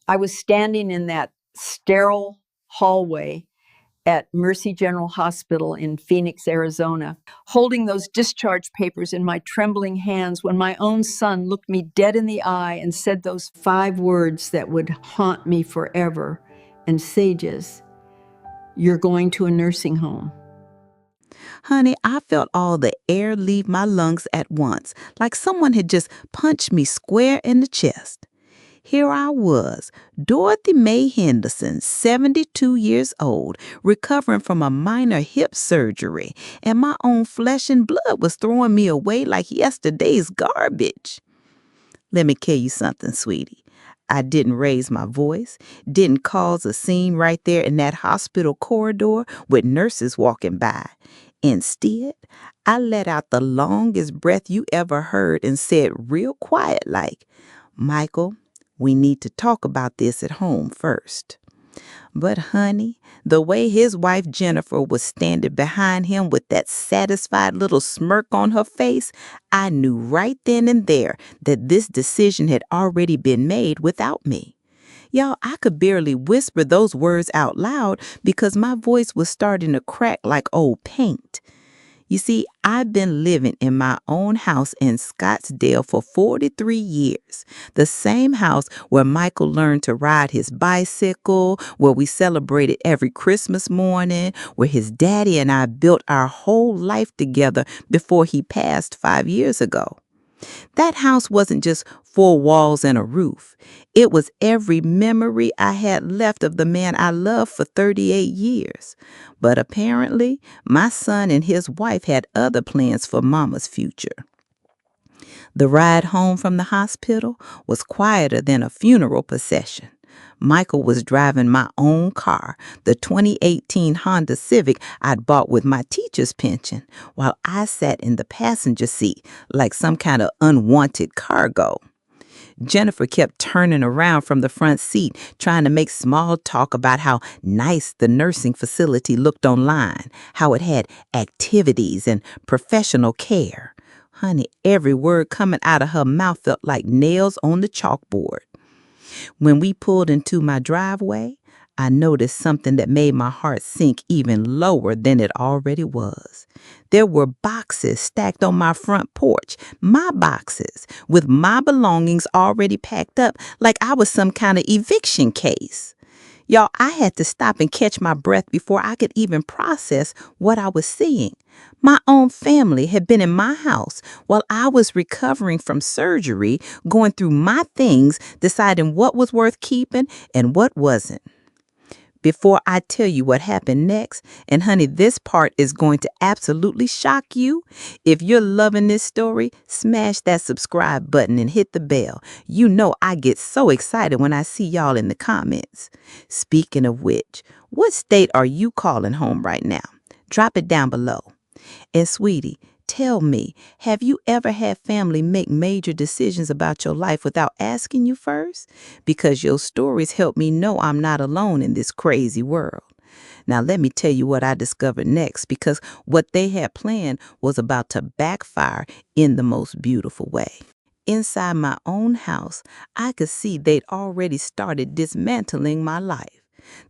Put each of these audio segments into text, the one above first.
I was standing in that sterile hallway at Mercy General Hospital in Phoenix, Arizona, holding those discharge papers in my trembling hands when my own son looked me dead in the eye and said those 5 words that would haunt me forever. And Sages, you're going to a nursing home. Honey, I felt all the air leave my lungs at once, like someone had just punched me square in the chest. Here I was, Dorothy Mae Henderson, 72 years old, recovering from a minor hip surgery, and my own flesh and blood was throwing me away like yesterday's garbage. Let me tell you something, sweetie. I didn't raise my voice, didn't cause a scene right there in that hospital corridor with nurses walking by. Instead, I let out the longest breath you ever heard and said real quiet like, Michael, we need to talk about this at home first. But honey, the way his wife Jennifer was standing behind him with that satisfied little smirk on her face, I knew right then and there that this decision had already been made without me. Y'all, I could barely whisper those words out loud because my voice was starting to crack like old paint. You see, I've been living in my own house in Scottsdale for 43 years. The same house where Michael learned to ride his bicycle, where we celebrated every Christmas morning, where his daddy and I built our whole life together before he passed 5 years ago. That house wasn't just 4 walls and a roof. It was every memory I had left of the man I loved for 38 years. But apparently, my son and his wife had other plans for Mama's future. The ride home from the hospital was quieter than a funeral procession. Michael was driving my own car, the 2018 Honda Civic I'd bought with my teacher's pension, while I sat in the passenger seat like some kind of unwanted cargo. Jennifer kept turning around from the front seat, trying to make small talk about how nice the nursing facility looked online, how it had activities and professional care. Honey, every word coming out of her mouth felt like nails on the chalkboard. When we pulled into my driveway, I noticed something that made my heart sink even lower than it already was. There were boxes stacked on my front porch, my boxes, with my belongings already packed up like I was some kind of eviction case. Y'all, I had to stop and catch my breath before I could even process what I was seeing. My own family had been in my house while I was recovering from surgery, going through my things, deciding what was worth keeping and what wasn't. Before I tell you what happened next, and honey, this part is going to absolutely shock you. If you're loving this story, smash that subscribe button and hit the bell. You know I get so excited when I see y'all in the comments. Speaking of which, what state are you calling home right now? Drop it down below. And sweetie, tell me, have you ever had family make major decisions about your life without asking you first? Because your stories help me know I'm not alone in this crazy world. Now let me tell you what I discovered next, because what they had planned was about to backfire in the most beautiful way. Inside my own house, I could see they'd already started dismantling my life.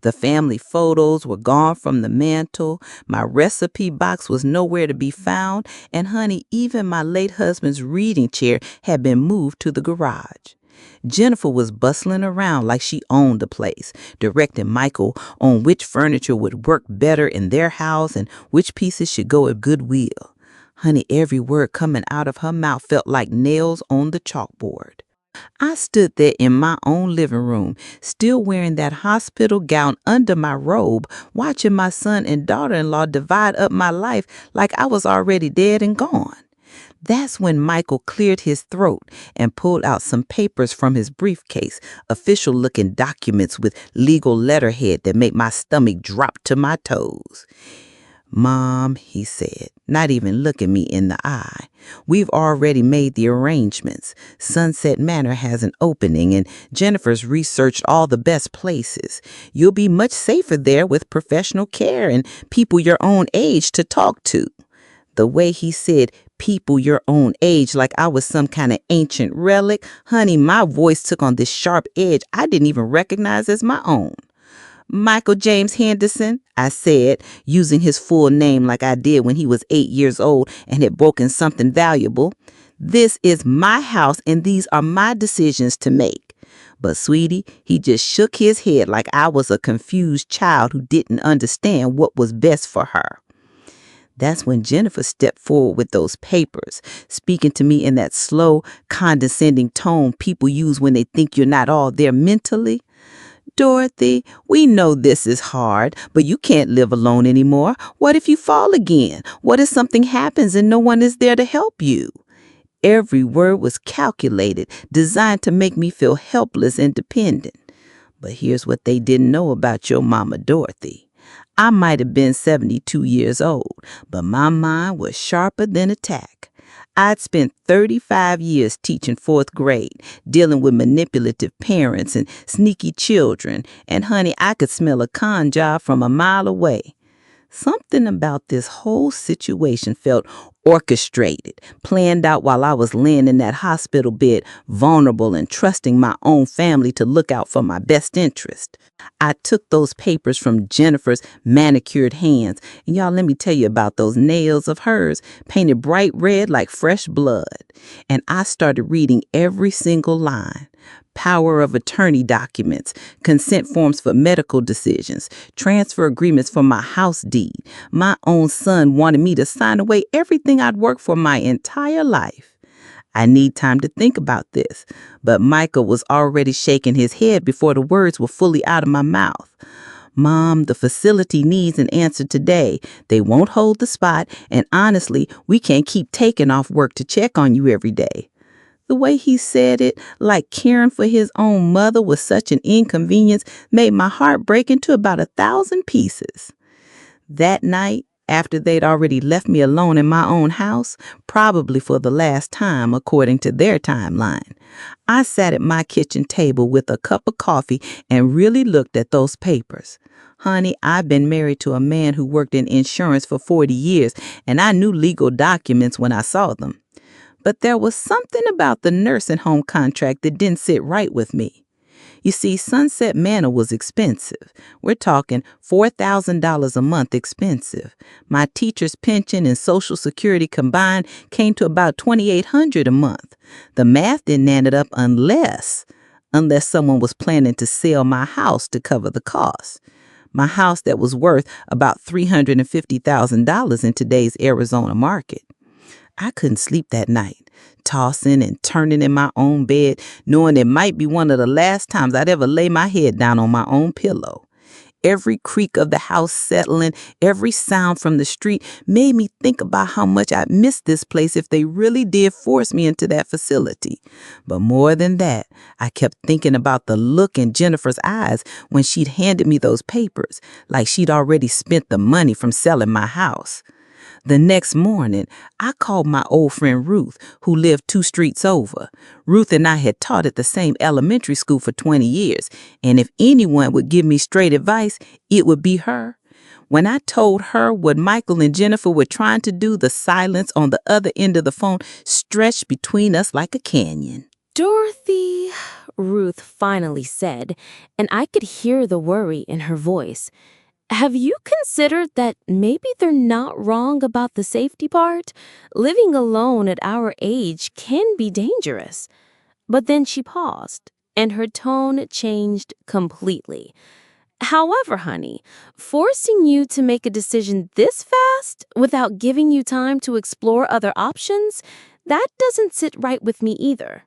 The family photos were gone from the mantle, my recipe box was nowhere to be found, and honey, even my late husband's reading chair had been moved to the garage. Jennifer was bustling around like she owned the place, directing Michael on which furniture would work better in their house and which pieces should go at Goodwill. Honey, every word coming out of her mouth felt like nails on the chalkboard. I stood there in my own living room, still wearing that hospital gown under my robe, watching my son and daughter-in-law divide up my life like I was already dead and gone. That's when Michael cleared his throat and pulled out some papers from his briefcase, official-looking documents with legal letterhead that made my stomach drop to my toes. Mom, he said, not even looking me in the eye, we've already made the arrangements. Sunset Manor has an opening and Jennifer's researched all the best places. You'll be much safer there with professional care and people your own age to talk to. The way he said, people your own age, like I was some kind of ancient relic, honey, my voice took on this sharp edge I didn't even recognize as my own. Michael James Henderson, I said, using his full name like I did when he was 8 years old and had broken something valuable. This is my house and these are my decisions to make. But sweetie, he just shook his head like I was a confused child who didn't understand what was best for her. That's when Jennifer stepped forward with those papers, speaking to me in that slow, condescending tone people use when they think you're not all there mentally. Dorothy, we know this is hard, but you can't live alone anymore. What if you fall again? What if something happens and no one is there to help you? Every word was calculated, designed to make me feel helpless and dependent. But here's what they didn't know about your mama, Dorothy. I might have been 72 years old, but my mind was sharper than a tack. I'd spent 35 years teaching fourth grade, dealing with manipulative parents and sneaky children, and honey, I could smell a con job from a mile away. Something about this whole situation felt orchestrated, planned out while I was laying in that hospital bed, vulnerable and trusting my own family to look out for my best interest. I took those papers from Jennifer's manicured hands, and y'all, let me tell you about those nails of hers, painted bright red like fresh blood. And I started reading every single line. Power of attorney documents, consent forms for medical decisions, transfer agreements for my house deed. My own son wanted me to sign away everything I'd worked for my entire life. I need time to think about this, but Michael was already shaking his head before the words were fully out of my mouth. Mom, the facility needs an answer today. They won't hold the spot, and honestly, we can't keep taking off work to check on you every day. The way he said it, like caring for his own mother was such an inconvenience, made my heart break into about 1,000 pieces. That night, after they'd already left me alone in my own house, probably for the last time according to their timeline, I sat at my kitchen table with a cup of coffee and really looked at those papers. Honey, I've been married to a man who worked in insurance for 40 years, and I knew legal documents when I saw them. But there was something about the nursing home contract that didn't sit right with me. You see, Sunset Manor was expensive. We're talking $4,000 a month expensive. My teacher's pension and Social Security combined came to about $2,800 a month. The math didn't add up unless someone was planning to sell my house to cover the cost. My house that was worth about $350,000 in today's Arizona market. I couldn't sleep that night, tossing and turning in my own bed, knowing it might be one of the last times I'd ever lay my head down on my own pillow. Every creak of the house settling, every sound from the street made me think about how much I'd miss this place if they really did force me into that facility. But more than that, I kept thinking about the look in Jennifer's eyes when she'd handed me those papers, like she'd already spent the money from selling my house. The next morning, I called my old friend Ruth, who lived 2 streets over. Ruth and I had taught at the same elementary school for 20 years, and if anyone would give me straight advice, it would be her. When I told her what Michael and Jennifer were trying to do, the silence on the other end of the phone stretched between us like a canyon. Dorothy, Ruth finally said, and I could hear the worry in her voice. Have you considered that maybe they're not wrong about the safety part? Living alone at our age can be dangerous. But then she paused, and her tone changed completely. However, honey, forcing you to make a decision this fast without giving you time to explore other options, that doesn't sit right with me either.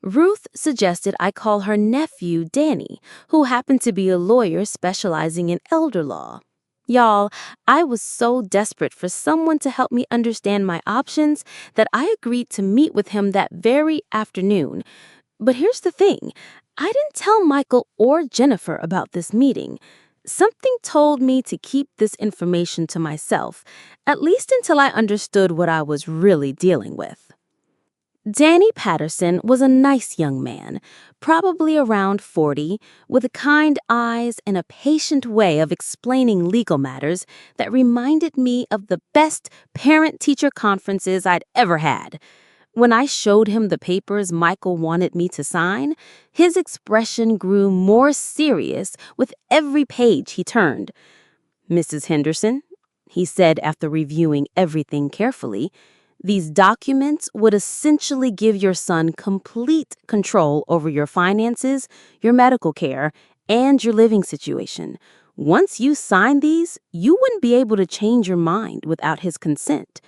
Ruth suggested I call her nephew Danny, who happened to be a lawyer specializing in elder law. Y'all, I was so desperate for someone to help me understand my options that I agreed to meet with him that very afternoon. But here's the thing, I didn't tell Michael or Jennifer about this meeting. Something told me to keep this information to myself, at least until I understood what I was really dealing with. Danny Patterson was a nice young man, probably around 40, with kind eyes and a patient way of explaining legal matters that reminded me of the best parent-teacher conferences I'd ever had. When I showed him the papers Michael wanted me to sign, his expression grew more serious with every page he turned. "Mrs. Henderson," he said after reviewing everything carefully, "these documents would essentially give your son complete control over your finances, your medical care, and your living situation. Once you sign these, you wouldn't be able to change your mind without his consent."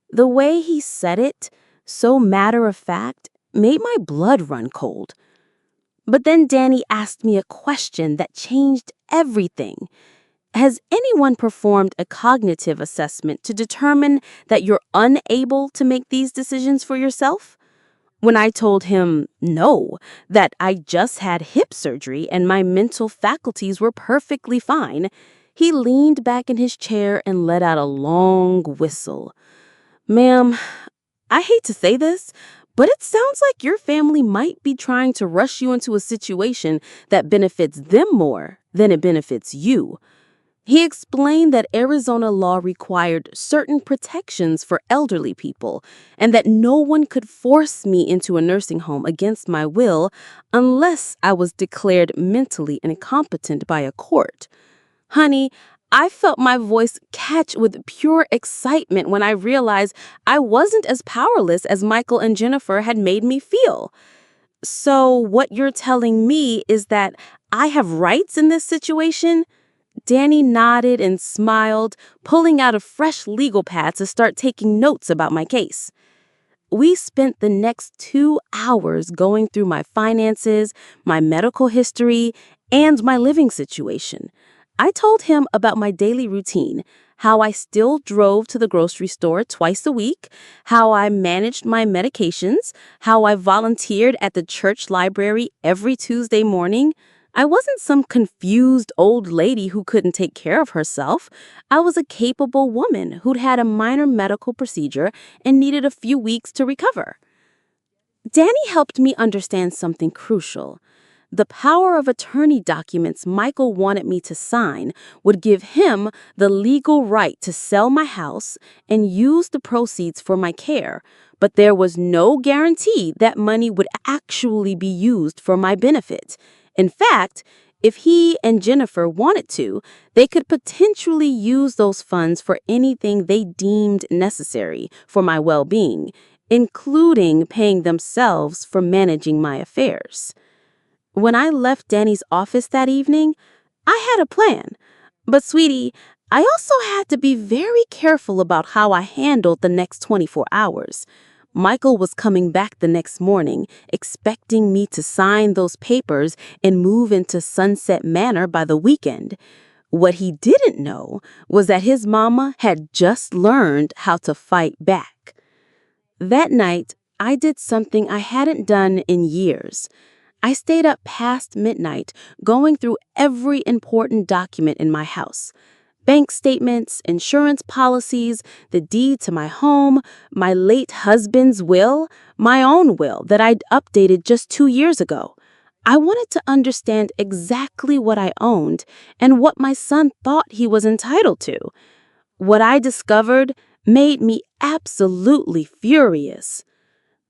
The way he said it, so matter of fact, made my blood run cold. But then Danny asked me a question that changed everything. "Has anyone performed a cognitive assessment to determine that you're unable to make these decisions for yourself?" When I told him no, that I just had hip surgery and my mental faculties were perfectly fine, he leaned back in his chair and let out a long whistle. "Ma'am, I hate to say this, but it sounds like your family might be trying to rush you into a situation that benefits them more than it benefits you." He explained that Arizona law required certain protections for elderly people and that no one could force me into a nursing home against my will unless I was declared mentally incompetent by a court. Honey, I felt my voice catch with pure excitement when I realized I wasn't as powerless as Michael and Jennifer had made me feel. "So what you're telling me is that I have rights in this situation?" Danny nodded and smiled, pulling out a fresh legal pad to start taking notes about my case. We spent the next 2 hours going through my finances, my medical history, and my living situation. I told him about my daily routine, how I still drove to the grocery store twice a week, how I managed my medications, how I volunteered at the church library every Tuesday morning. I wasn't some confused old lady who couldn't take care of herself. I was a capable woman who'd had a minor medical procedure and needed a few weeks to recover. Danny helped me understand something crucial. The power of attorney documents Michael wanted me to sign would give him the legal right to sell my house and use the proceeds for my care, but there was no guarantee that money would actually be used for my benefit. In fact, if he and Jennifer wanted to, they could potentially use those funds for anything they deemed necessary for my well-being, including paying themselves for managing my affairs. When I left Danny's office that evening, I had a plan. But sweetie, I also had to be very careful about how I handled the next 24 hours. Michael was coming back the next morning, expecting me to sign those papers and move into Sunset Manor by the weekend. What he didn't know was that his mama had just learned how to fight back. That night, I did something I hadn't done in years. I stayed up past midnight, going through every important document in my house. Bank statements, insurance policies, the deed to my home, my late husband's will, my own will that I'd updated just 2 years ago. I wanted to understand exactly what I owned and what my son thought he was entitled to. What I discovered made me absolutely furious.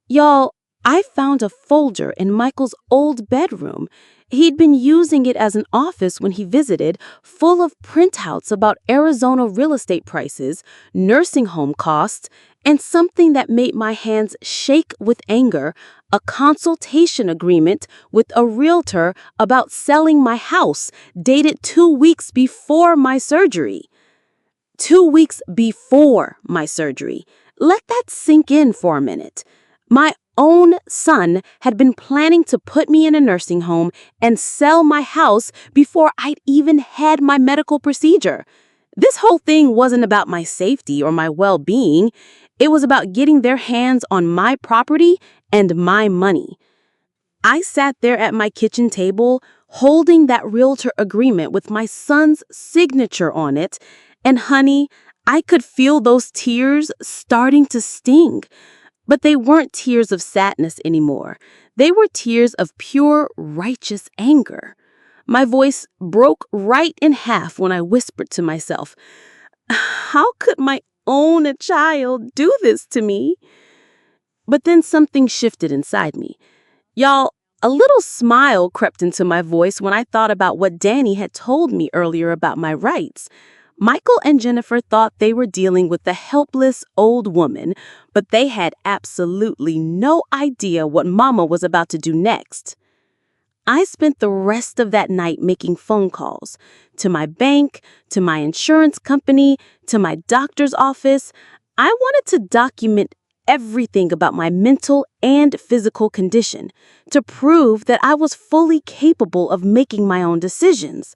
Y'all, I found a folder in Michael's old bedroom. He'd been using it as an office when he visited, full of printouts about Arizona real estate prices, nursing home costs, and something that made my hands shake with anger, a consultation agreement with a realtor about selling my house, dated 2 weeks before my surgery. 2 weeks before my surgery. Let that sink in for a minute. My own son had been planning to put me in a nursing home and sell my house before I'd even had my medical procedure. This whole thing wasn't about my safety or my well-being. It was about getting their hands on my property and my money. I sat there at my kitchen table, holding that realtor agreement with my son's signature on it, and honey, I could feel those tears starting to sting. But they weren't tears of sadness anymore. They were tears of pure, righteous anger. My voice broke right in half when I whispered to myself, "How could my own child do this to me?" But then something shifted inside me. Y'all, a little smile crept into my voice when I thought about what Danny had told me earlier about my rights. Michael and Jennifer thought they were dealing with a helpless old woman, but they had absolutely no idea what Mama was about to do next. I spent the rest of that night making phone calls to my bank, to my insurance company, to my doctor's office. I wanted to document everything about my mental and physical condition to prove that I was fully capable of making my own decisions.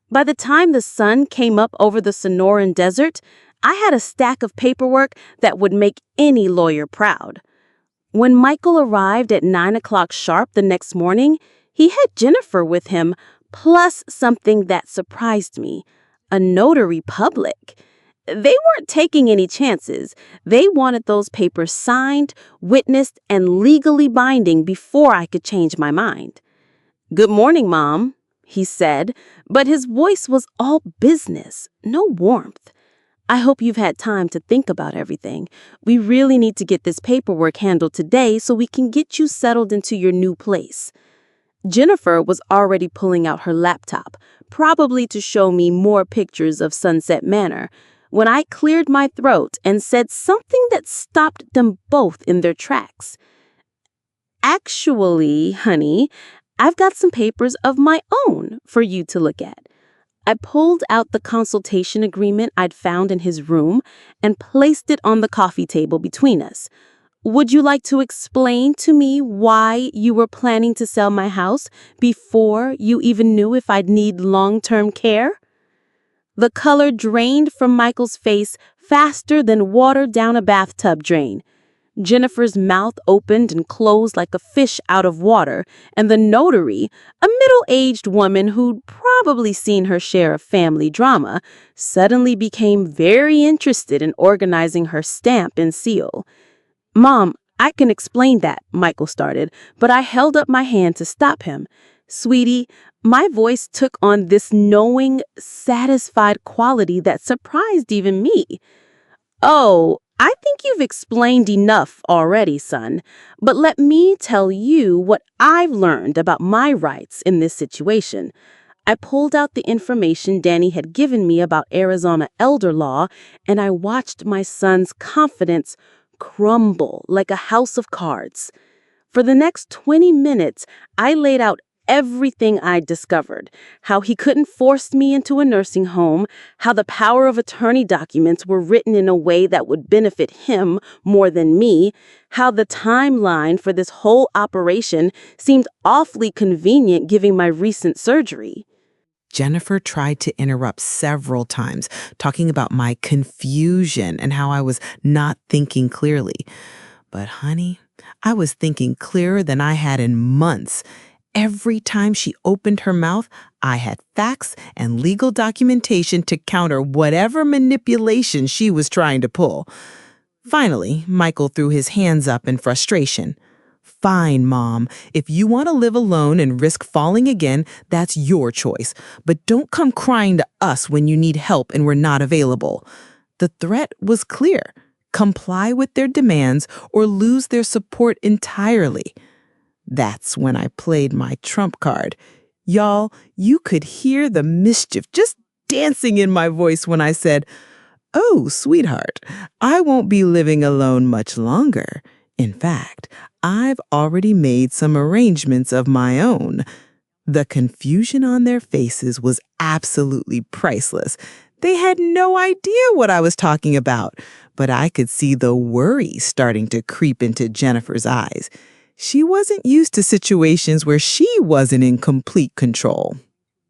By the time the sun came up over the Sonoran Desert, I had a stack of paperwork that would make any lawyer proud. When Michael arrived at 9 o'clock sharp the next morning, he had Jennifer with him, plus something that surprised me, a notary public. They weren't taking any chances. They wanted those papers signed, witnessed, and legally binding before I could change my mind. "Good morning, Mom," he said, but his voice was all business, no warmth. "I hope you've had time to think about everything. We really need to get this paperwork handled today so we can get you settled into your new place." Jennifer was already pulling out her laptop, probably to show me more pictures of Sunset Manor, when I cleared my throat and said something that stopped them both in their tracks. "Actually, honey, I've got some papers of my own for you to look at." I pulled out the consultation agreement I'd found in his room and placed it on the coffee table between us. "Would you like to explain to me why you were planning to sell my house before you even knew if I'd need long-term care?" The color drained from Michael's face faster than water down a bathtub drain. Jennifer's mouth opened and closed like a fish out of water, and the notary, a middle-aged woman who'd probably seen her share of family drama, suddenly became very interested in organizing her stamp and seal. "Mom, I can explain that," Michael started, but I held up my hand to stop him. "Sweetie," my voice took on this knowing, satisfied quality that surprised even me. "Oh, I think you've explained enough already, son, but let me tell you what I've learned about my rights in this situation." I pulled out the information Danny had given me about Arizona elder law, and I watched my son's confidence crumble like a house of cards. For the next 20 minutes, I laid out everything I'd discovered: how he couldn't force me into a nursing home, how the power of attorney documents were written in a way that would benefit him more than me, how the timeline for this whole operation seemed awfully convenient given my recent surgery. Jennifer tried to interrupt several times, talking about my confusion and how I was not thinking clearly. But honey, I was thinking clearer than I had in months. Every time she opened her mouth, I had facts and legal documentation to counter whatever manipulation she was trying to pull. Finally, Michael threw his hands up in frustration. "Fine, Mom. If you want to live alone and risk falling again, that's your choice. But don't come crying to us when you need help and we're not available." The threat was clear: comply with their demands or lose their support entirely. That's when I played my trump card. Y'all, you could hear the mischief just dancing in my voice when I said, "Oh, sweetheart, I won't be living alone much longer. In fact, I've already made some arrangements of my own." The confusion on their faces was absolutely priceless. They had no idea what I was talking about, but I could see the worry starting to creep into Jennifer's eyes. She wasn't used to situations where she wasn't in complete control.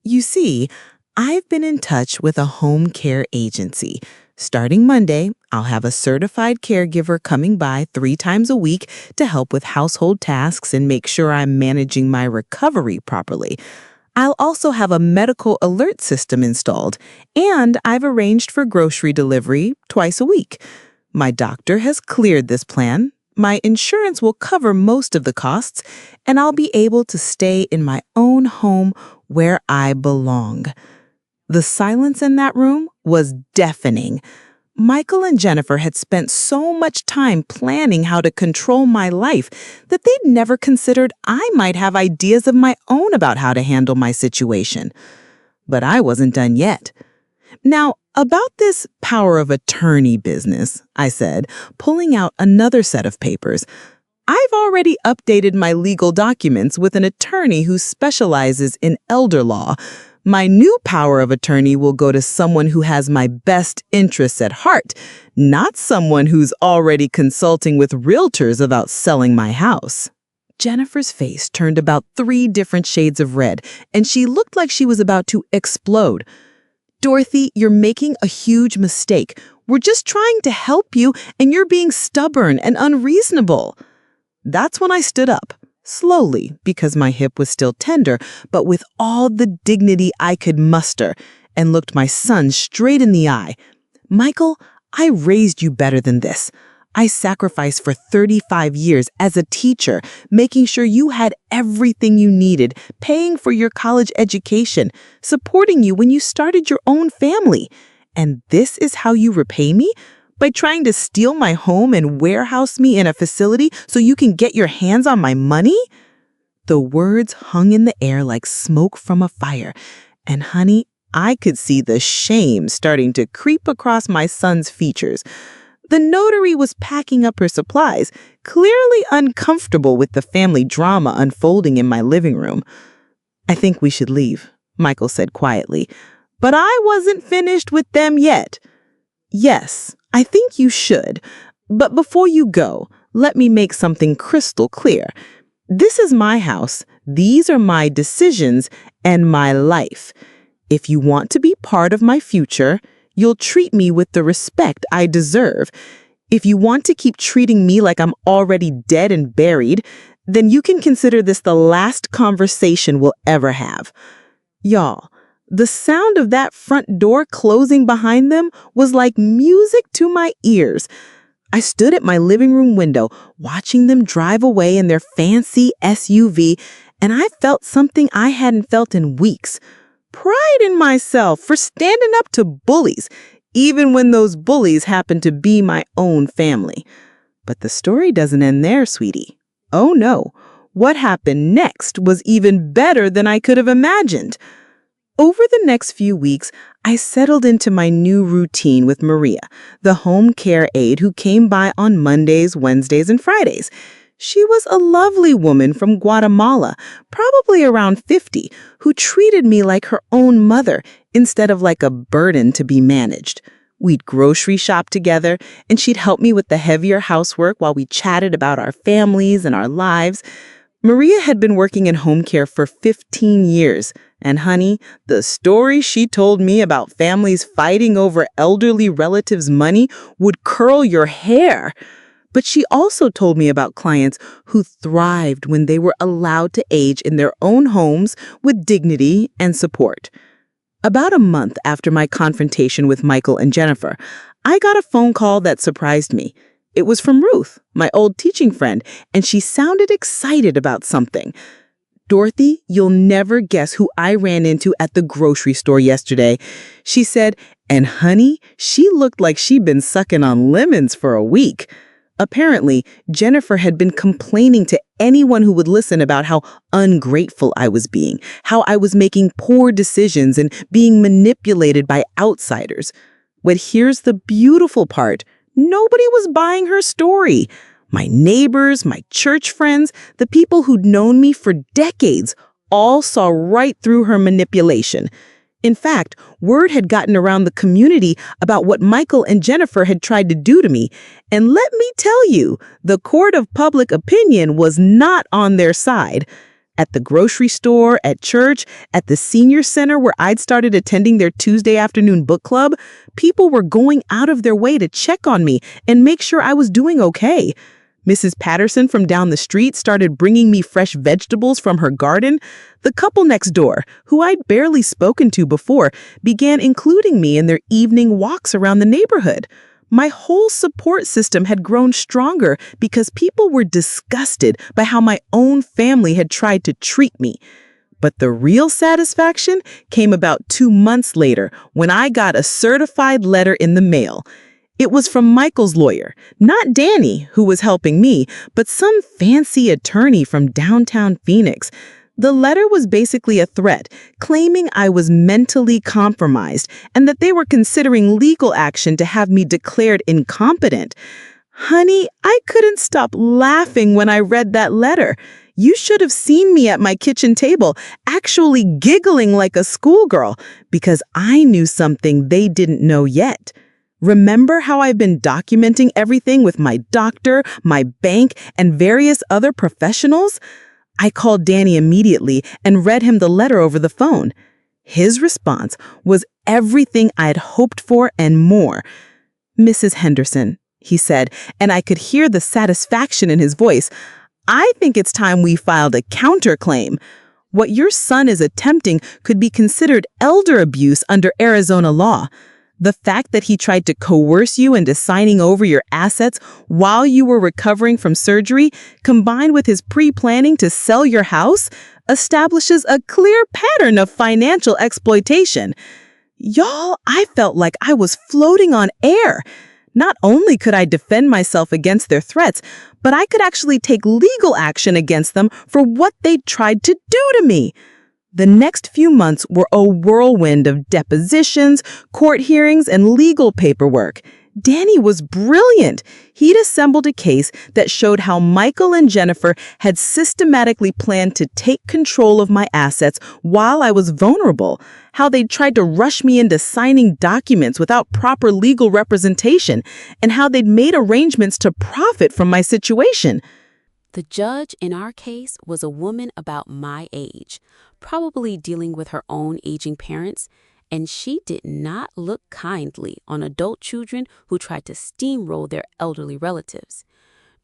You see, I've been in touch with a home care agency. Starting Monday, I'll have a certified caregiver coming by 3 times a week to help with household tasks and make sure I'm managing my recovery properly. I'll also have a medical alert system installed, and I've arranged for grocery delivery twice a week. My doctor has cleared this plan. my insurance will cover most of the costs, and I'll be able to stay in my own home where I belong. The silence in that room was deafening. Michael and Jennifer had spent so much time planning how to control my life that they'd never considered I might have ideas of my own about how to handle my situation. But I wasn't done yet. Now, about this power of attorney business, I said, pulling out another set of papers. I've already updated my legal documents with an attorney who specializes in elder law. My new power of attorney will go to someone who has my best interests at heart, not someone who's already consulting with realtors about selling my house. Jennifer's face turned about 3 different shades of red, and she looked like she was about to explode. Dorothy, you're making a huge mistake. We're just trying to help you, and you're being stubborn and unreasonable. That's when I stood up. Slowly, because my hip was still tender, but with all the dignity I could muster, and looked my son straight in the eye. Michael, I raised you better than this. I sacrificed for 35 years as a teacher, making sure you had everything you needed, paying for your college education, supporting you when you started your own family. And this is how you repay me? By trying to steal my home and warehouse me in a facility so you can get your hands on my money? The words hung in the air like smoke from a fire. And honey, I could see the shame starting to creep across my son's features. The notary was packing up her supplies, clearly uncomfortable with the family drama unfolding in my living room. I think we should leave, Michael said quietly. But I wasn't finished with them yet. Yes, I think you should. But before you go, let me make something crystal clear. This is my house, these are my decisions, and my life. If you want to be part of my future, you'll treat me with the respect I deserve. If you want to keep treating me like I'm already dead and buried, then you can consider this the last conversation we'll ever have. Y'all, the sound of that front door closing behind them was like music to my ears. I stood at my living room window, watching them drive away in their fancy SUV, and I felt something I hadn't felt in weeks. Pride in myself for standing up to bullies, even when those bullies happen to be my own family. But the story doesn't end there, sweetie. Oh no, what happened next was even better than I could have imagined. Over the next few weeks, I settled into my new routine with Maria, the home care aide who came by on Mondays, Wednesdays, and Fridays. She was a lovely woman from Guatemala, probably around 50, who treated me like her own mother instead of like a burden to be managed. We'd grocery shop together, and she'd help me with the heavier housework while we chatted about our families and our lives. Maria had been working in home care for 15 years, and honey, the stories she told me about families fighting over elderly relatives' money would curl your hair. But she also told me about clients who thrived when they were allowed to age in their own homes with dignity and support. About a month after my confrontation with Michael and Jennifer, I got a phone call that surprised me. It was from Ruth, my old teaching friend, and she sounded excited about something. Dorothy, you'll never guess who I ran into at the grocery store yesterday. She said, and honey, she looked like she'd been sucking on lemons for a week. Apparently, Jennifer had been complaining to anyone who would listen about how ungrateful I was being, how I was making poor decisions and being manipulated by outsiders. But here's the beautiful part. Nobody was buying her story. My neighbors, my church friends, the people who'd known me for decades all saw right through her manipulation. In fact, word had gotten around the community about what Michael and Jennifer had tried to do to me. And let me tell you, the court of public opinion was not on their side. At the grocery store, at church, at the senior center where I'd started attending their Tuesday afternoon book club, people were going out of their way to check on me and make sure I was doing okay. Mrs. Patterson from down the street started bringing me fresh vegetables from her garden. The couple next door, who I'd barely spoken to before, began including me in their evening walks around the neighborhood. My whole support system had grown stronger because people were disgusted by how my own family had tried to treat me. But the real satisfaction came about 2 months later when I got a certified letter in the mail. It was from Michael's lawyer, not Danny, who was helping me, but some fancy attorney from downtown Phoenix. The letter was basically a threat, claiming I was mentally compromised and that they were considering legal action to have me declared incompetent. Honey, I couldn't stop laughing when I read that letter. You should have seen me at my kitchen table, actually giggling like a schoolgirl, because I knew something they didn't know yet. Remember how I've been documenting everything with my doctor, my bank, and various other professionals? I called Danny immediately and read him the letter over the phone. His response was everything I'd hoped for and more. "Mrs. Henderson," he said, and I could hear the satisfaction in his voice, "I think it's time we filed a counterclaim. What your son is attempting could be considered elder abuse under Arizona law. The fact that he tried to coerce you into signing over your assets while you were recovering from surgery, combined with his pre-planning to sell your house, establishes a clear pattern of financial exploitation." Y'all, I felt like I was floating on air. Not only could I defend myself against their threats, but I could actually take legal action against them for what they tried to do to me. The next few months were a whirlwind of depositions, court hearings, and legal paperwork. Danny was brilliant. He'd assembled a case that showed how Michael and Jennifer had systematically planned to take control of my assets while I was vulnerable, how they'd tried to rush me into signing documents without proper legal representation, and how they'd made arrangements to profit from my situation. The judge in our case was a woman about my age, probably dealing with her own aging parents, and she did not look kindly on adult children who tried to steamroll their elderly relatives.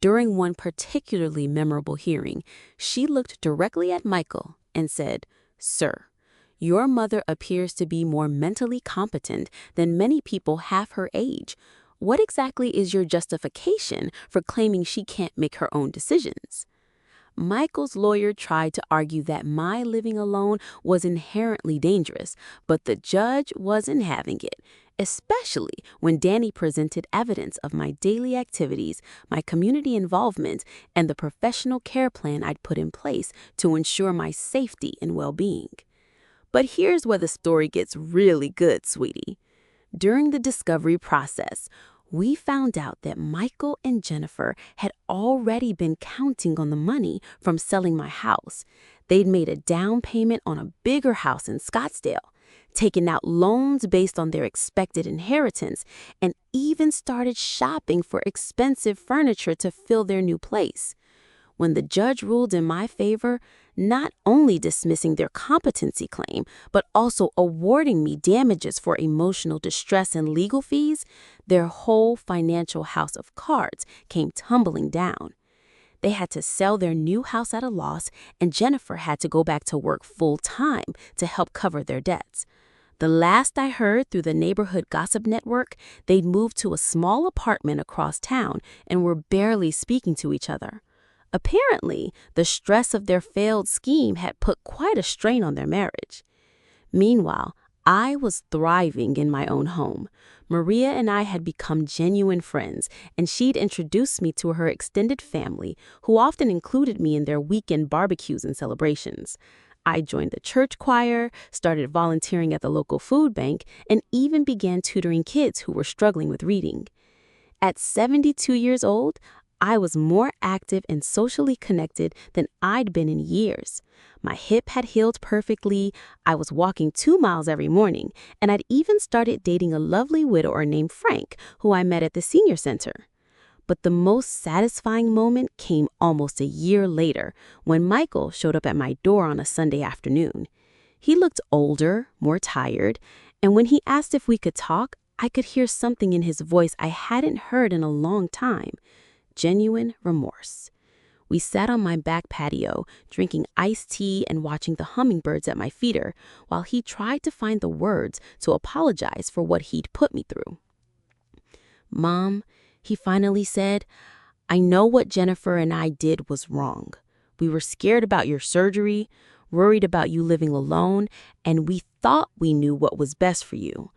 During one particularly memorable hearing, she looked directly at Michael and said, "Sir, your mother appears to be more mentally competent than many people half her age. What exactly is your justification for claiming she can't make her own decisions?" Michael's lawyer tried to argue that my living alone was inherently dangerous, but the judge wasn't having it, especially when Danny presented evidence of my daily activities, my community involvement, and the professional care plan I'd put in place to ensure my safety and well-being. But here's where the story gets really good, sweetie. During the discovery process, we found out that Michael and Jennifer had already been counting on the money from selling my house. They'd made a down payment on a bigger house in Scottsdale, taken out loans based on their expected inheritance, and even started shopping for expensive furniture to fill their new place. When the judge ruled in my favor, not only dismissing their competency claim, but also awarding me damages for emotional distress and legal fees, their whole financial house of cards came tumbling down. They had to sell their new house at a loss, and Jennifer had to go back to work full-time to help cover their debts. The last I heard through the neighborhood gossip network, they'd moved to a small apartment across town and were barely speaking to each other. Apparently, the stress of their failed scheme had put quite a strain on their marriage. Meanwhile, I was thriving in my own home. Maria and I had become genuine friends, and she'd introduced me to her extended family, who often included me in their weekend barbecues and celebrations. I joined the church choir, started volunteering at the local food bank, and even began tutoring kids who were struggling with reading. At 72 years old, I was more active and socially connected than I'd been in years. My hip had healed perfectly, I was walking 2 miles every morning, and I'd even started dating a lovely widower named Frank, who I met at the senior center. But the most satisfying moment came almost a year later, when Michael showed up at my door on a Sunday afternoon. He looked older, more tired, and when he asked if we could talk, I could hear something in his voice I hadn't heard in a long time. Genuine remorse. We sat on my back patio, drinking iced tea and watching the hummingbirds at my feeder, while he tried to find the words to apologize for what he'd put me through. "Mom," he finally said, "I know what Jennifer and I did was wrong. We were scared about your surgery, worried about you living alone, and we thought we knew what was best for you.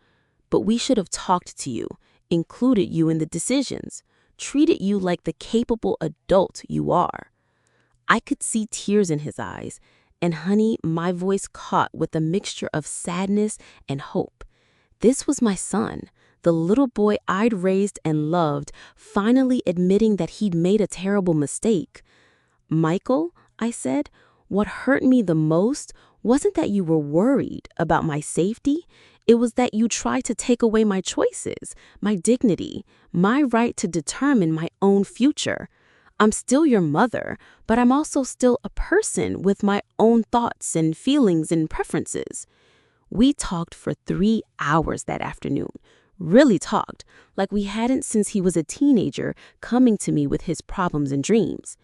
But we should have talked to you, included you in the decisions, treated you like the capable adult you are." I could see tears in his eyes, and honey, my voice caught with a mixture of sadness and hope. This was my son, the little boy I'd raised and loved, finally admitting that he'd made a terrible mistake. "Michael," I said, "what hurt me the most wasn't that you were worried about my safety. It was that you tried to take away my choices, my dignity, my right to determine my own future. I'm still your mother, but I'm also still a person with my own thoughts and feelings and preferences." We talked for 3 hours that afternoon, really talked, like we hadn't since he was a teenager coming to me with his problems and dreams.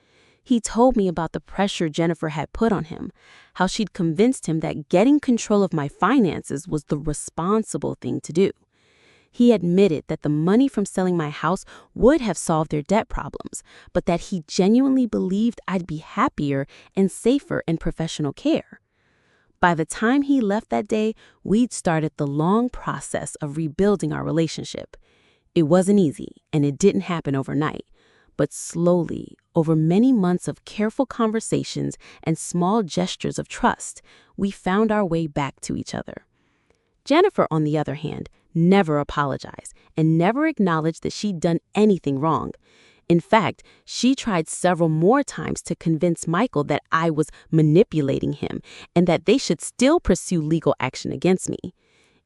He told me about the pressure Jennifer had put on him, how she'd convinced him that getting control of my finances was the responsible thing to do. He admitted that the money from selling my house would have solved their debt problems, but that he genuinely believed I'd be happier and safer in professional care. By the time he left that day, we'd started the long process of rebuilding our relationship. It wasn't easy, and it didn't happen overnight. But slowly, over many months of careful conversations and small gestures of trust, we found our way back to each other. Jennifer, on the other hand, never apologized and never acknowledged that she'd done anything wrong. In fact, she tried several more times to convince Michael that I was manipulating him and that they should still pursue legal action against me.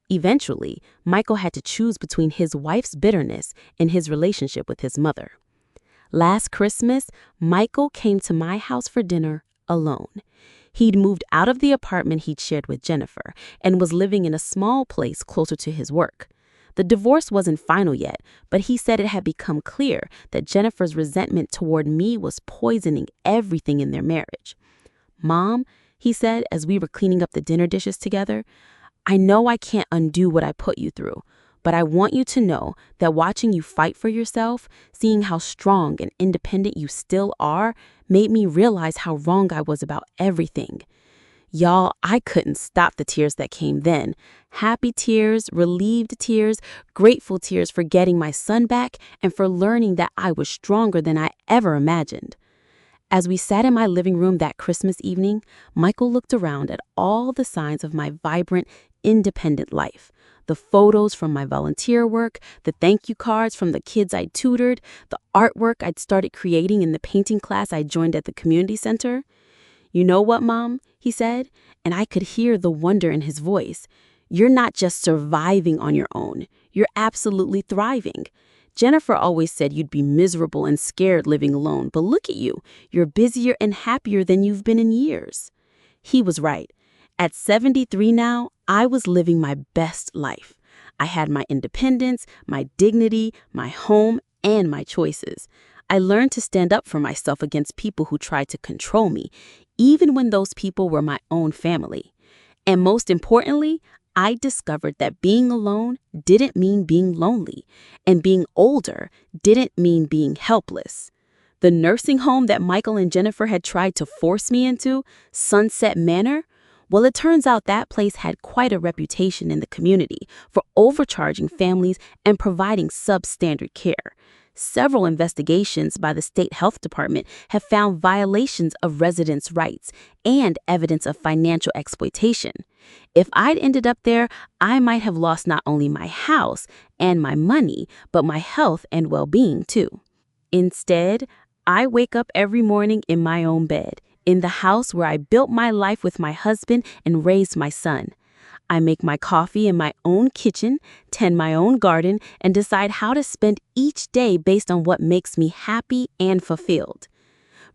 Eventually, Michael had to choose between his wife's bitterness and his relationship with his mother. Last Christmas, Michael came to my house for dinner alone. He'd moved out of the apartment he'd shared with Jennifer and was living in a small place closer to his work. The divorce wasn't final yet, but he said it had become clear that Jennifer's resentment toward me was poisoning everything in their marriage. "Mom," he said as we were cleaning up the dinner dishes together, "I know I can't undo what I put you through, but I want you to know that watching you fight for yourself, seeing how strong and independent you still are, made me realize how wrong I was about everything." Y'all, I couldn't stop the tears that came then. Happy tears, relieved tears, grateful tears for getting my son back and for learning that I was stronger than I ever imagined. As we sat in my living room that Christmas evening, Michael looked around at all the signs of my vibrant, independent life. The photos from my volunteer work, the thank you cards from the kids I'd tutored, the artwork I'd started creating in the painting class I joined at the community center. "You know what, Mom?" he said, and I could hear the wonder in his voice. "You're not just surviving on your own. You're absolutely thriving. Jennifer always said you'd be miserable and scared living alone, but look at you. You're busier and happier than you've been in years." He was right. At 73 now, I was living my best life. I had my independence, my dignity, my home, and my choices. I learned to stand up for myself against people who tried to control me, even when those people were my own family. And most importantly, I discovered that being alone didn't mean being lonely, and being older didn't mean being helpless. The nursing home that Michael and Jennifer had tried to force me into, Sunset Manor, well, it turns out that place had quite a reputation in the community for overcharging families and providing substandard care. Several investigations by the state health department have found violations of residents' rights and evidence of financial exploitation. If I'd ended up there, I might have lost not only my house and my money, but my health and well-being too. Instead, I wake up every morning in my own bed, in the house where I built my life with my husband and raised my son. I make my coffee in my own kitchen, tend my own garden, and decide how to spend each day based on what makes me happy and fulfilled.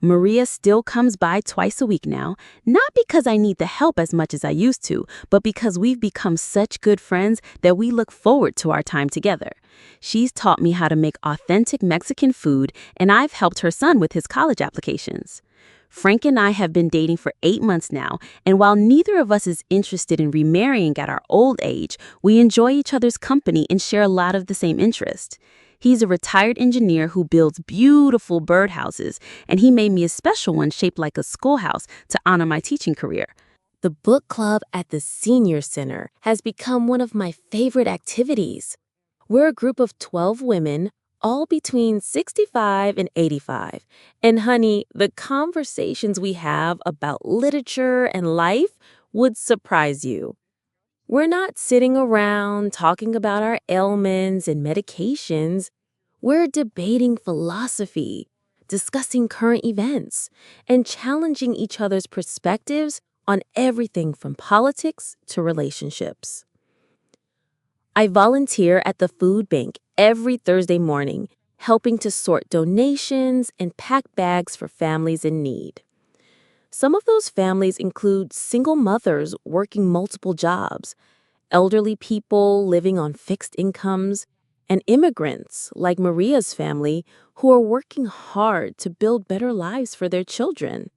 Maria still comes by twice a week now, not because I need the help as much as I used to, but because we've become such good friends that we look forward to our time together. She's taught me how to make authentic Mexican food, and I've helped her son with his college applications. Frank and I have been dating for 8 months now, and while neither of us is interested in remarrying at our old age, we enjoy each other's company and share a lot of the same interests. He's a retired engineer who builds beautiful birdhouses, and he made me a special one shaped like a schoolhouse to honor my teaching career. The book club at the Senior Center has become one of my favorite activities. We're a group of 12 women, all between 65 and 85. And honey, the conversations we have about literature and life would surprise you. We're not sitting around talking about our ailments and medications. We're debating philosophy, discussing current events, and challenging each other's perspectives on everything from politics to relationships. I volunteer at the food bank every Thursday morning, helping to sort donations and pack bags for families in need. Some of those families include single mothers working multiple jobs, elderly people living on fixed incomes, and immigrants like Maria's family who are working hard to build better lives for their children.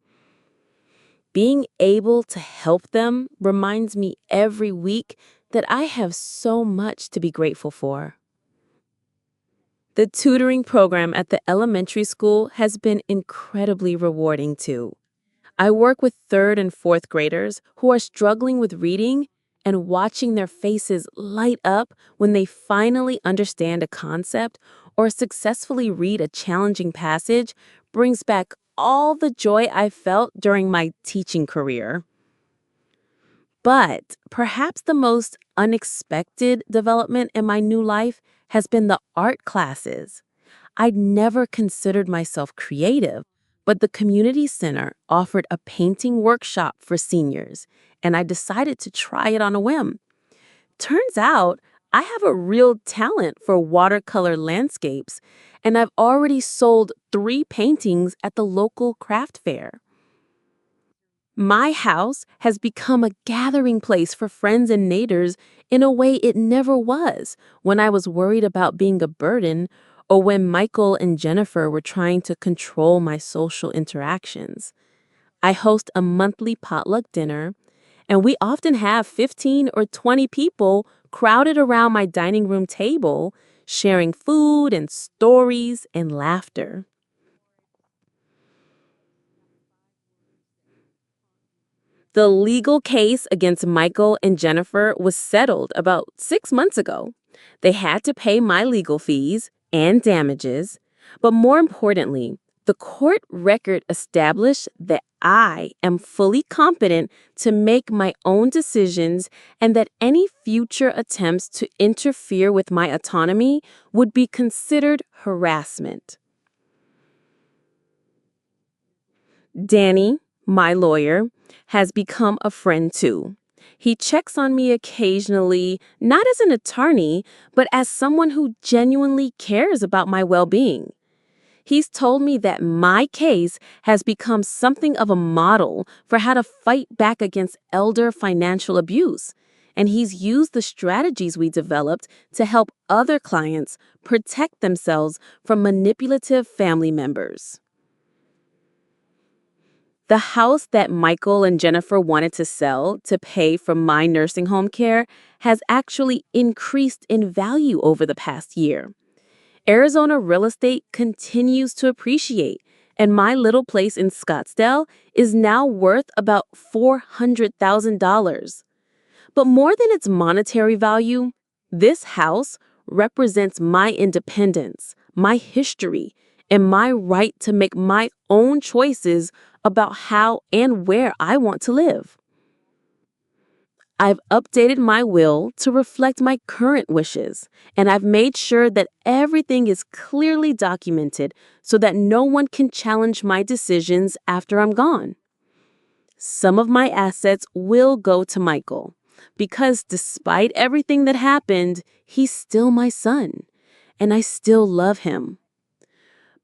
Being able to help them reminds me every week that I have so much to be grateful for. The tutoring program at the elementary school has been incredibly rewarding too. I work with third and fourth graders who are struggling with reading, and watching their faces light up when they finally understand a concept or successfully read a challenging passage brings back all the joy I felt during my teaching career. But perhaps the most unexpected development in my new life has been the art classes. I'd never considered myself creative, but the community center offered a painting workshop for seniors, and I decided to try it on a whim. Turns out, I have a real talent for watercolor landscapes, and I've already sold 3 paintings at the local craft fair. My house has become a gathering place for friends and neighbors in a way it never was when I was worried about being a burden or when Michael and Jennifer were trying to control my social interactions. I host a monthly potluck dinner, and we often have 15 or 20 people crowded around my dining room table, sharing food and stories and laughter. The legal case against Michael and Jennifer was settled about 6 months ago. They had to pay my legal fees and damages, but more importantly, the court record established that I am fully competent to make my own decisions and that any future attempts to interfere with my autonomy would be considered harassment. Danny, my lawyer, has become a friend too. He checks on me occasionally, not as an attorney, but as someone who genuinely cares about my well-being. He's told me that my case has become something of a model for how to fight back against elder financial abuse, and he's used the strategies we developed to help other clients protect themselves from manipulative family members. The house that Michael and Jennifer wanted to sell to pay for my nursing home care has actually increased in value over the past year. Arizona real estate continues to appreciate, and my little place in Scottsdale is now worth about $400,000. But more than its monetary value, this house represents my independence, my history, and my right to make my own choices about how and where I want to live. I've updated my will to reflect my current wishes, and I've made sure that everything is clearly documented so that no one can challenge my decisions after I'm gone. Some of my assets will go to Michael, because despite everything that happened, he's still my son, and I still love him.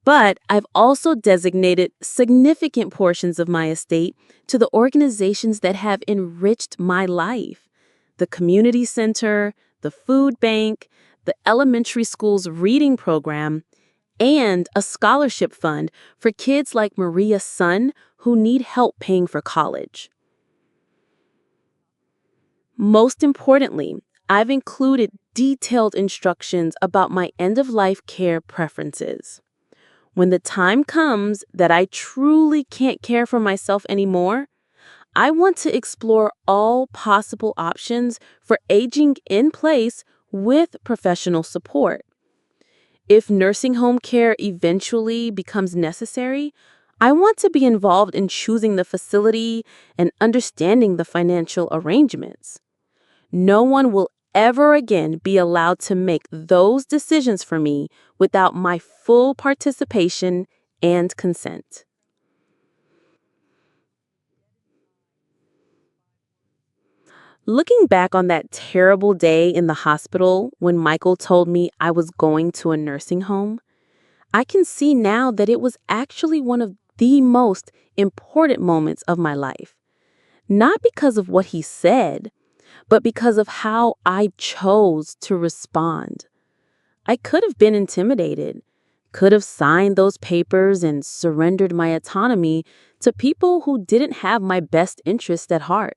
But I've also designated significant portions of my estate to the organizations that have enriched my life: the community center, the food bank, the elementary school's reading program, and a scholarship fund for kids like Maria's son who need help paying for college. Most importantly, I've included detailed instructions about my end-of-life care preferences. When the time comes that I truly can't care for myself anymore, I want to explore all possible options for aging in place with professional support. If nursing home care eventually becomes necessary, I want to be involved in choosing the facility and understanding the financial arrangements. No one will ever again be allowed to make those decisions for me without my full participation and consent. Looking back on that terrible day in the hospital when Michael told me I was going to a nursing home, I can see now that it was actually one of the most important moments of my life. Not because of what he said, but because of how I chose to respond. I could have been intimidated, could have signed those papers and surrendered my autonomy to people who didn't have my best interest at heart.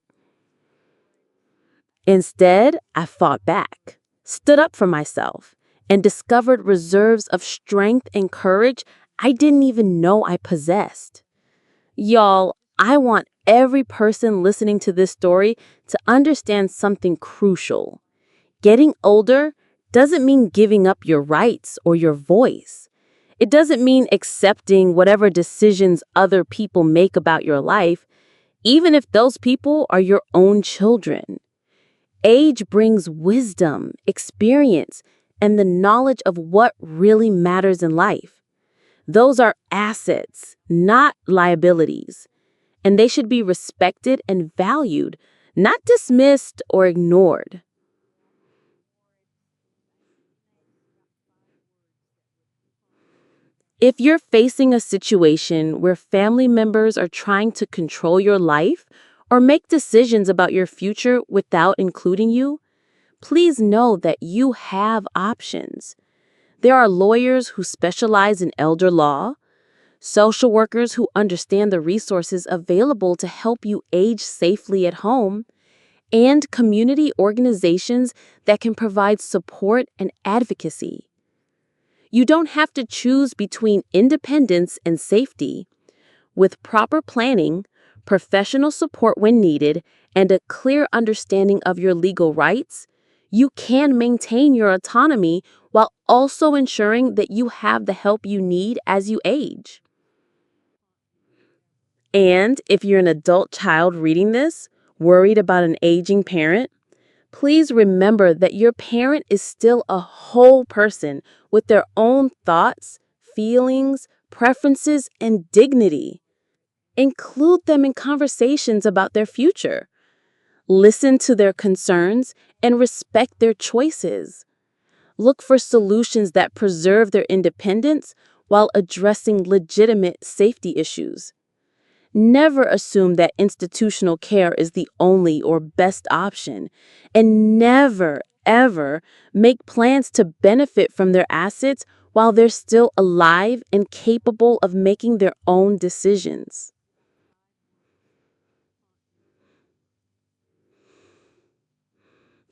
Instead, I fought back, stood up for myself, and discovered reserves of strength and courage I didn't even know I possessed. Y'all, I want every person listening to this story to understand something crucial. Getting older doesn't mean giving up your rights or your voice. It doesn't mean accepting whatever decisions other people make about your life, even if those people are your own children. Age brings wisdom, experience, and the knowledge of what really matters in life. Those are assets, not liabilities, and they should be respected and valued, not dismissed or ignored. If you're facing a situation where family members are trying to control your life or make decisions about your future without including you, please know that you have options. There are lawyers who specialize in elder law, social workers who understand the resources available to help you age safely at home, and community organizations that can provide support and advocacy. You don't have to choose between independence and safety. With proper planning, professional support when needed, and a clear understanding of your legal rights, you can maintain your autonomy while also ensuring that you have the help you need as you age. And if you're an adult child reading this, worried about an aging parent, please remember that your parent is still a whole person with their own thoughts, feelings, preferences, and dignity. Include them in conversations about their future. Listen to their concerns and respect their choices. Look for solutions that preserve their independence while addressing legitimate safety issues. Never assume that institutional care is the only or best option, and never, ever make plans to benefit from their assets while they're still alive and capable of making their own decisions.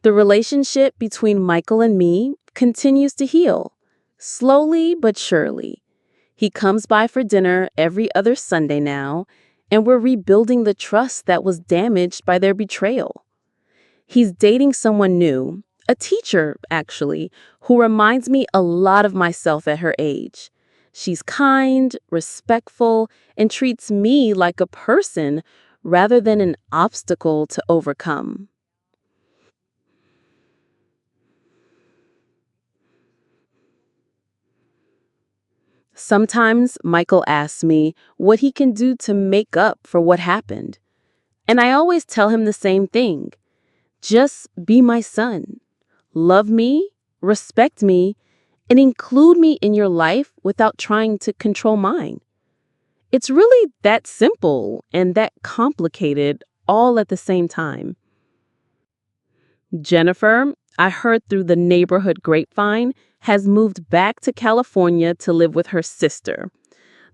The relationship between Michael and me continues to heal, slowly but surely. He comes by for dinner every other Sunday now, and we're rebuilding the trust that was damaged by their betrayal. He's dating someone new, a teacher, actually, who reminds me a lot of myself at her age. She's kind, respectful, and treats me like a person rather than an obstacle to overcome. Sometimes Michael asks me what he can do to make up for what happened. And I always tell him the same thing. Just be my son. Love me, respect me, and include me in your life without trying to control mine. It's really that simple and that complicated all at the same time. Jennifer, I heard through the neighborhood grapevine, has moved back to California to live with her sister.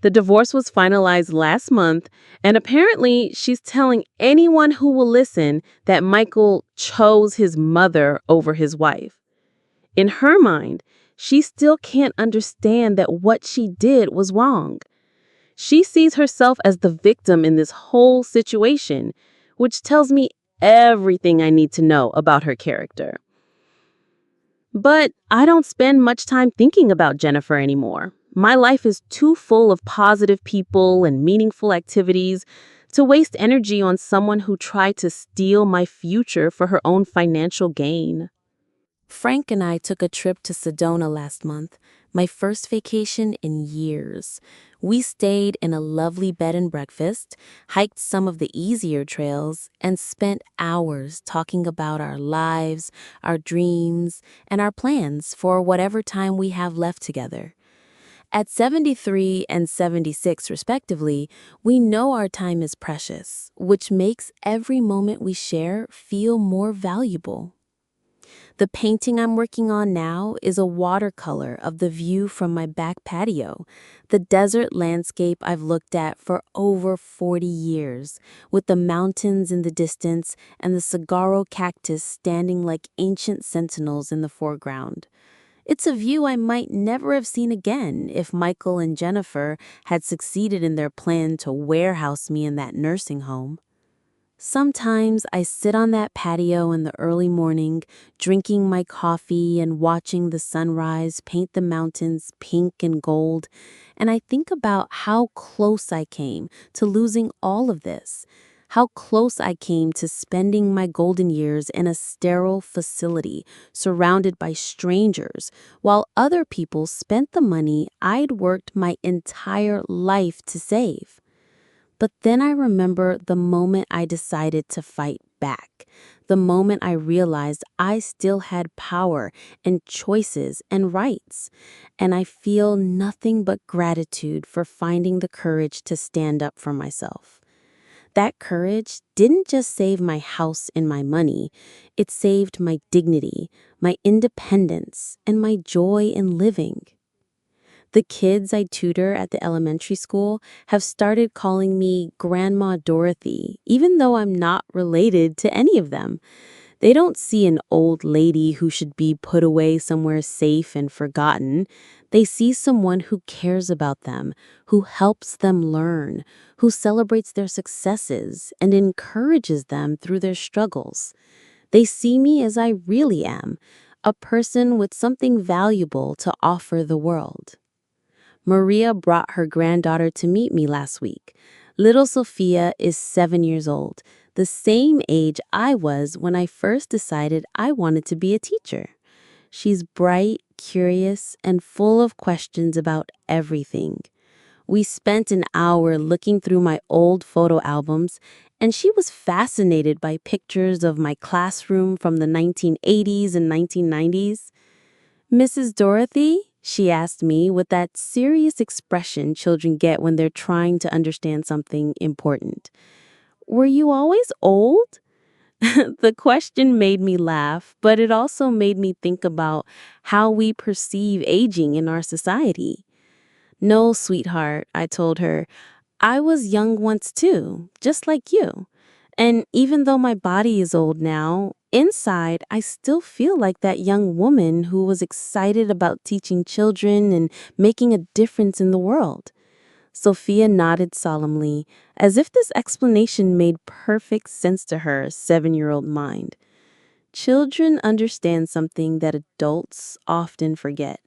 The divorce was finalized last month, and apparently she's telling anyone who will listen that Michael chose his mother over his wife. In her mind, she still can't understand that what she did was wrong. She sees herself as the victim in this whole situation, which tells me everything I need to know about her character. But I don't spend much time thinking about Jennifer anymore. My life is too full of positive people and meaningful activities to waste energy on someone who tried to steal my future for her own financial gain. Frank and I took a trip to Sedona last month, my first vacation in years. We stayed in a lovely bed and breakfast, hiked some of the easier trails, and spent hours talking about our lives, our dreams, and our plans for whatever time we have left together. At 73 and 76, respectively, we know our time is precious, which makes every moment we share feel more valuable. The painting I'm working on now is a watercolor of the view from my back patio, the desert landscape I've looked at for over 40 years, with the mountains in the distance and the saguaro cactus standing like ancient sentinels in the foreground. It's a view I might never have seen again if Michael and Jennifer had succeeded in their plan to warehouse me in that nursing home. Sometimes I sit on that patio in the early morning, drinking my coffee and watching the sunrise paint the mountains pink and gold, and I think about how close I came to losing all of this, how close I came to spending my golden years in a sterile facility surrounded by strangers, while other people spent the money I'd worked my entire life to save. But then I remember the moment I decided to fight back, the moment I realized I still had power and choices and rights, and I feel nothing but gratitude for finding the courage to stand up for myself. That courage didn't just save my house and my money, it saved my dignity, my independence, and my joy in living. The kids I tutor at the elementary school have started calling me Grandma Dorothy, even though I'm not related to any of them. They don't see an old lady who should be put away somewhere safe and forgotten. They see someone who cares about them, who helps them learn, who celebrates their successes and encourages them through their struggles. They see me as I really am, a person with something valuable to offer the world. Maria brought her granddaughter to meet me last week. Little Sophia is 7 years old, the same age I was when I first decided I wanted to be a teacher. She's bright, curious, and full of questions about everything. We spent an hour looking through my old photo albums, and she was fascinated by pictures of my classroom from the 1980s and 1990s. Mrs. Dorothy? She asked me with that serious expression children get when they're trying to understand something important. Were you always old? The question made me laugh, but it also made me think about how we perceive aging in our society. No, sweetheart, I told her. I was young once too, just like you. And even though my body is old now, inside I still feel like that young woman who was excited about teaching children and making a difference in the world. Sophia nodded solemnly, as if this explanation made perfect sense to her 7-year-old mind. Children understand something that adults often forget.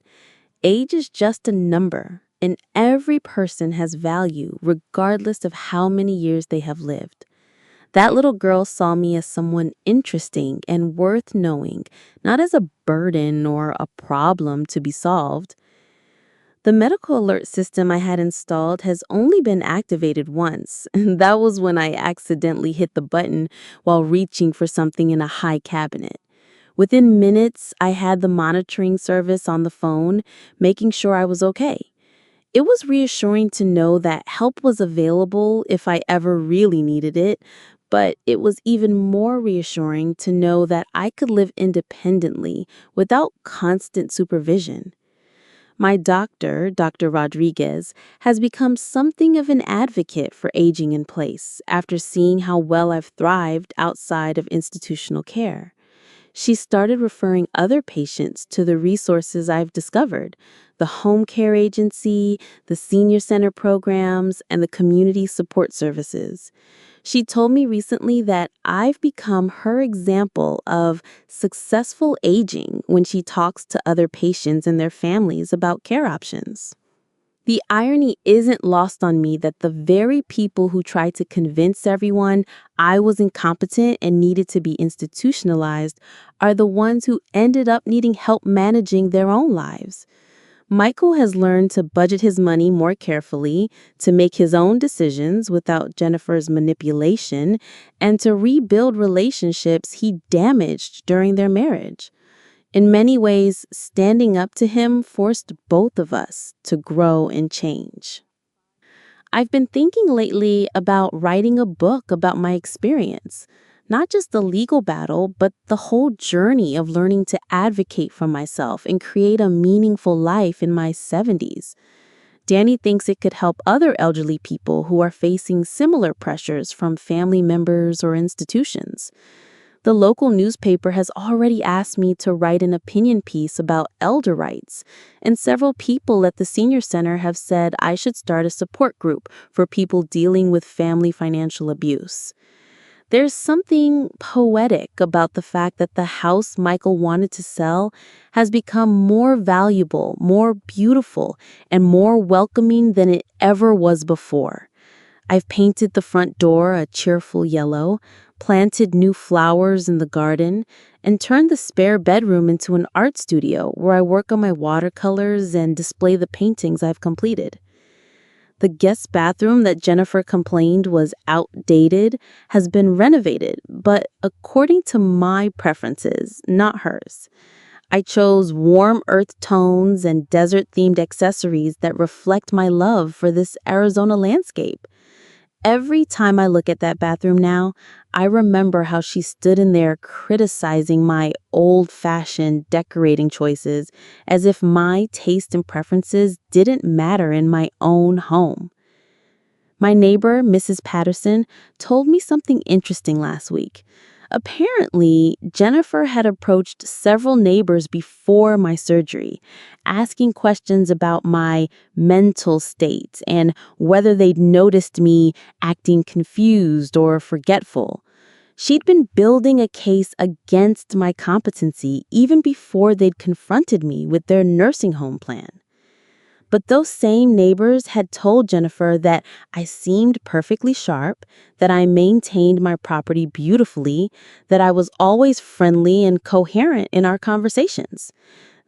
Age is just a number, and every person has value regardless of how many years they have lived. That little girl saw me as someone interesting and worth knowing, not as a burden or a problem to be solved. The medical alert system I had installed has only been activated once, and that was when I accidentally hit the button while reaching for something in a high cabinet. Within minutes, I had the monitoring service on the phone, making sure I was okay. It was reassuring to know that help was available if I ever really needed it, but it was even more reassuring to know that I could live independently without constant supervision. My doctor, Dr. Rodriguez, has become something of an advocate for aging in place after seeing how well I've thrived outside of institutional care. She started referring other patients to the resources I've discovered: the home care agency, the senior center programs, and the community support services. She told me recently that I've become her example of successful aging when she talks to other patients and their families about care options. The irony isn't lost on me that the very people who tried to convince everyone I was incompetent and needed to be institutionalized are the ones who ended up needing help managing their own lives. Michael has learned to budget his money more carefully, to make his own decisions without Jennifer's manipulation, and to rebuild relationships he damaged during their marriage. In many ways, standing up to him forced both of us to grow and change. I've been thinking lately about writing a book about my experience, not just the legal battle, but the whole journey of learning to advocate for myself and create a meaningful life in my 70s. Danny thinks it could help other elderly people who are facing similar pressures from family members or institutions. The local newspaper has already asked me to write an opinion piece about elder rights, and several people at the senior center have said I should start a support group for people dealing with family financial abuse. There's something poetic about the fact that the house Michael wanted to sell has become more valuable, more beautiful, and more welcoming than it ever was before. I've painted the front door a cheerful yellow, planted new flowers in the garden, and turned the spare bedroom into an art studio where I work on my watercolors and display the paintings I've completed. The guest bathroom that Jennifer complained was outdated has been renovated, but according to my preferences, not hers. I chose warm earth tones and desert-themed accessories that reflect my love for this Arizona landscape. Every time I look at that bathroom now, I remember how she stood in there criticizing my old-fashioned decorating choices as if my taste and preferences didn't matter in my own home. My neighbor, Mrs. Patterson, told me something interesting last week. Apparently, Jennifer had approached several neighbors before my surgery, asking questions about my mental state and whether they'd noticed me acting confused or forgetful. She'd been building a case against my competency even before they'd confronted me with their nursing home plan. But those same neighbors had told Jennifer that I seemed perfectly sharp, that I maintained my property beautifully, that I was always friendly and coherent in our conversations.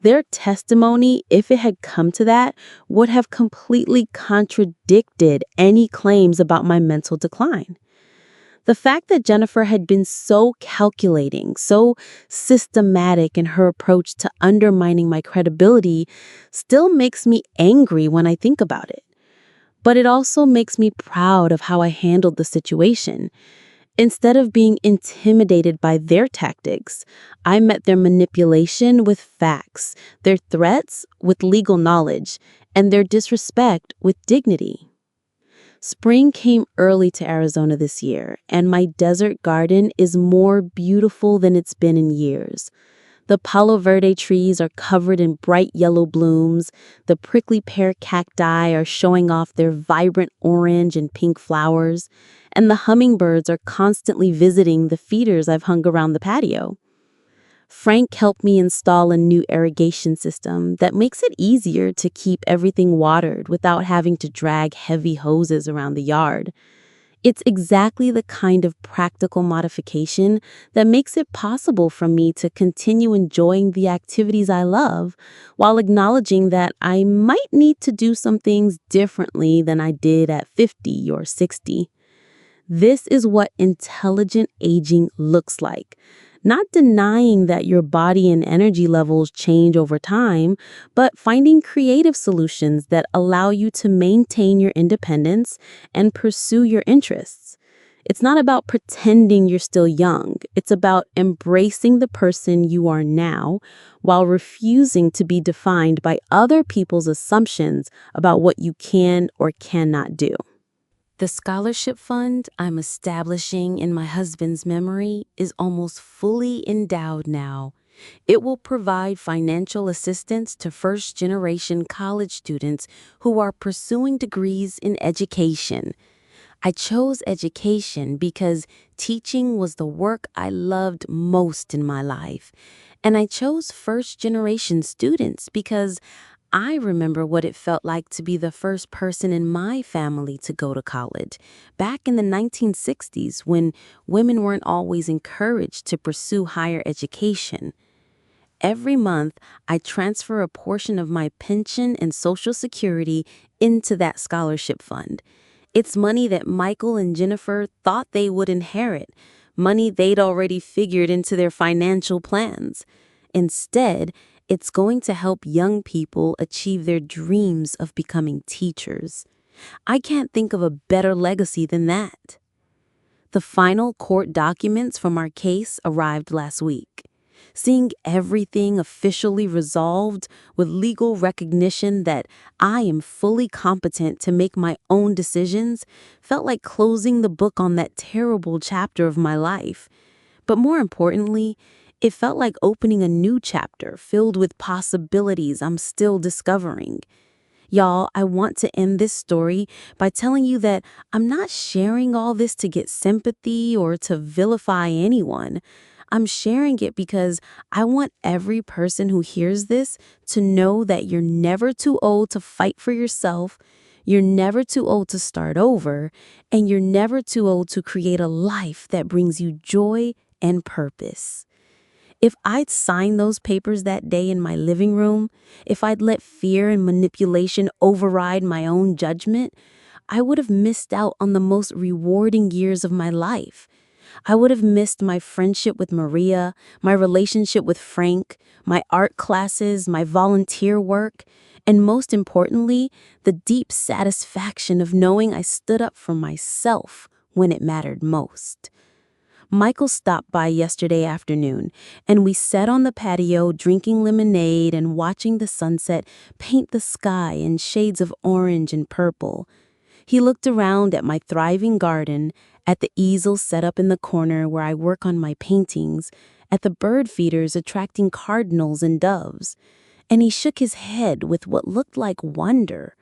Their testimony, if it had come to that, would have completely contradicted any claims about my mental decline. The fact that Jennifer had been so calculating, so systematic in her approach to undermining my credibility still makes me angry when I think about it. But it also makes me proud of how I handled the situation. Instead of being intimidated by their tactics, I met their manipulation with facts, their threats with legal knowledge, and their disrespect with dignity. Spring came early to Arizona this year, and my desert garden is more beautiful than it's been in years. The Palo Verde trees are covered in bright yellow blooms, the prickly pear cacti are showing off their vibrant orange and pink flowers, and the hummingbirds are constantly visiting the feeders I've hung around the patio. Frank helped me install a new irrigation system that makes it easier to keep everything watered without having to drag heavy hoses around the yard. It's exactly the kind of practical modification that makes it possible for me to continue enjoying the activities I love while acknowledging that I might need to do some things differently than I did at 50 or 60. This is what intelligent aging looks like. Not denying that your body and energy levels change over time, but finding creative solutions that allow you to maintain your independence and pursue your interests. It's not about pretending you're still young. It's about embracing the person you are now while refusing to be defined by other people's assumptions about what you can or cannot do. The scholarship fund I'm establishing in my husband's memory is almost fully endowed now. It will provide financial assistance to first-generation college students who are pursuing degrees in education. I chose education because teaching was the work I loved most in my life. And I chose first-generation students because I remember what it felt like to be the first person in my family to go to college, back in the 1960s when women weren't always encouraged to pursue higher education. Every month, I transfer a portion of my pension and Social Security into that scholarship fund. It's money that Michael and Jennifer thought they would inherit, money they'd already figured into their financial plans. Instead, it's going to help young people achieve their dreams of becoming teachers. I can't think of a better legacy than that. The final court documents from our case arrived last week. Seeing everything officially resolved with legal recognition that I am fully competent to make my own decisions felt like closing the book on that terrible chapter of my life. But more importantly, it felt like opening a new chapter filled with possibilities I'm still discovering. Y'all, I want to end this story by telling you that I'm not sharing all this to get sympathy or to vilify anyone. I'm sharing it because I want every person who hears this to know that you're never too old to fight for yourself, you're never too old to start over, and you're never too old to create a life that brings you joy and purpose. If I'd signed those papers that day in my living room, if I'd let fear and manipulation override my own judgment, I would have missed out on the most rewarding years of my life. I would have missed my friendship with Maria, my relationship with Frank, my art classes, my volunteer work, and most importantly, the deep satisfaction of knowing I stood up for myself when it mattered most. Michael stopped by yesterday afternoon, and we sat on the patio drinking lemonade and watching the sunset paint the sky in shades of orange and purple. He looked around at my thriving garden, at the easel set up in the corner where I work on my paintings, at the bird feeders attracting cardinals and doves, and he shook his head with what looked like wonder.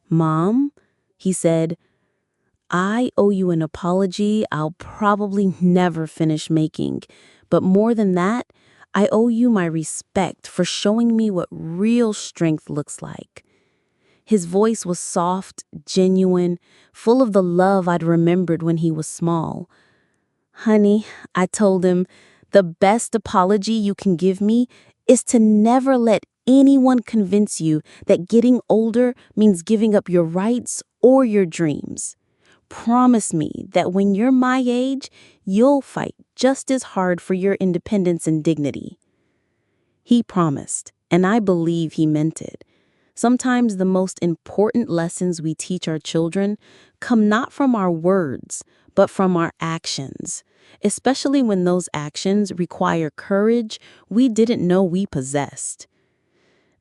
"Mom," he said, "I owe you an apology I'll probably never finish making, but more than that, I owe you my respect for showing me what real strength looks like." His voice was soft, genuine, full of the love I'd remembered when he was small. "Honey," I told him, "the best apology you can give me is to never let anyone convince you that getting older means giving up your rights or your dreams. Promise me that when you're my age, you'll fight just as hard for your independence and dignity." He promised, and I believe he meant it. Sometimes the most important lessons we teach our children come not from our words, but from our actions, especially when those actions require courage we didn't know we possessed.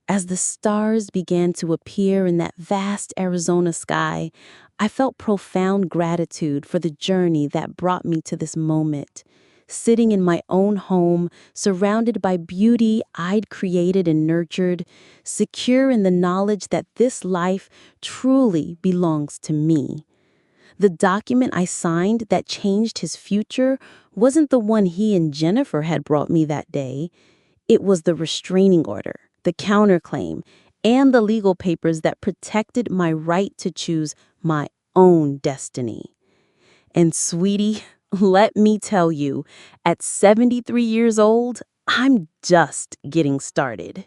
As the stars began to appear in that vast Arizona sky, I felt profound gratitude for the journey that brought me to this moment. Sitting in my own home, surrounded by beauty I'd created and nurtured, secure in the knowledge that this life truly belongs to me. The document I signed that changed his future wasn't the one he and Jennifer had brought me that day. It was the restraining order, the counterclaim, and the legal papers that protected my right to choose my own destiny. And sweetie, let me tell you, at 73 years old, I'm just getting started.